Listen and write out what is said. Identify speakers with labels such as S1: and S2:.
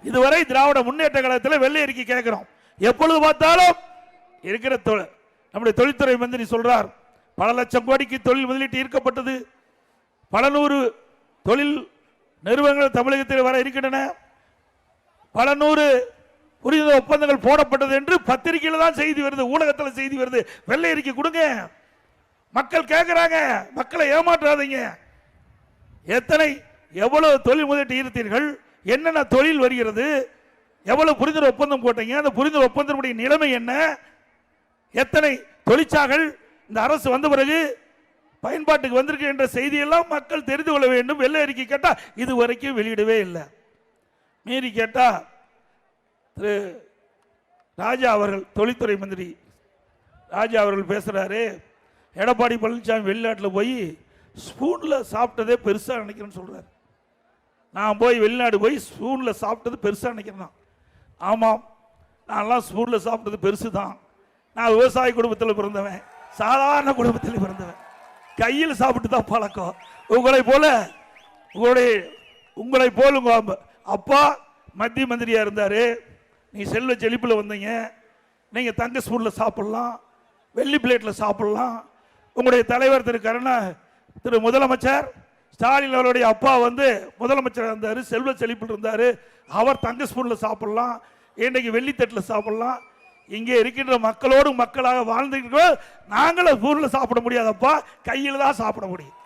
S1: இதுவரை திராவிட முன்னேற்ற கழகத்தில் வெள்ளை அறிக்கை கேட்கிறோம். எப்பொழுது பார்த்தாலும் இருக்கிற நம்முடைய தொழில்துறை மந்திரி சொல்றார், பல லட்சம் கோடிக்கு தொழில் முதலீட்டு ஈர்க்கப்பட்டது, பல நூறு தொழில் நிறுவனங்கள் தமிழகத்தில் வர இருக்கின்றன, பல நூறு புரிந்த ஒப்பந்தங்கள் போடப்பட்டது என்று பத்திரிகையில் தான் செய்தி வருது, ஊடகத்தில் செய்தி வருது. வெள்ளை அறிக்கை கொடுங்க, மக்கள் கேட்கிறாங்க, மக்களை ஏமாற்றாதீங்க. எத்தனை எவ்வளவு தொழில் முதலீட்டு ஈர்த்தீர்கள், என்னென்ன தொழில் வருகிறது, எவ்வளவு புரிந்துணர்வு ஒப்பந்தம் போட்டீங்க, அந்த புரிந்துணர்வு ஒப்பந்தத்துடைய நிலைமை என்ன, எத்தனை தொழிற்சாலைகள் இந்த அரசு வந்த பிறகு பயன்பாட்டுக்கு வந்திருக்கு என்ற செய்தியெல்லாம் மக்கள் தெரிந்து கொள்ள வேண்டும். வெள்ளை அறிக்கை கேட்டா இதுவரைக்கும் வெளியிடவே இல்லை. மீறி கேட்டா திரு ராஜா அவர்கள், தொழில்துறை மந்திரி ராஜா அவர்கள் பேசுறாரு, எடப்பாடி பழனிசாமி வெளிநாட்டில் போய் ஸ்பூன்ல சாப்பிட்டதே பெருசா நினைக்கிறேன்னு சொல்றாரு. நான் போய் வெளிநாடு போய் ஸ்பூன்ல சாப்பிட்டது பெருசா நினைக்கிறேன். ஆமாம், நான்லாம் ஸ்பூன்ல சாப்பிட்டது பெருசு தான். நான் விவசாய குடும்பத்தில் பிறந்தவன், சாதாரண குடும்பத்தில் பிறந்தவன், கையில் சாப்பிட்டு தான் பழக்கம். உங்களை போல உங்க அப்பா மத்திய மந்திரியா இருந்தாரு, நீ செல்வ செழிப்பில் வந்தீங்க, நீங்க தங்க ஸ்பூன்ல சாப்பிடலாம், வெள்ளி பிளேட்ல சாப்பிடலாம். உங்களுடைய தலைவர் திரு முதலமைச்சர் ஸ்டாலின் அவருடைய அப்பா முதலமைச்சர் இருந்தாரு, செல்வ செழிப்பில் இருந்தாரு, அவர் தங்க ஸ்பூன்ல சாப்பிடலாம், இன்றைக்கு வெள்ளித்தட்டில் சாப்பிடலாம். இங்கே இருக்கின்ற மக்களோடு மக்களாக வாழ்ந்துட்டு நாங்களும் ஸ்பூன்ல சாப்பிட முடியாதப்பா, கையில் தான் சாப்பிட முடியும்.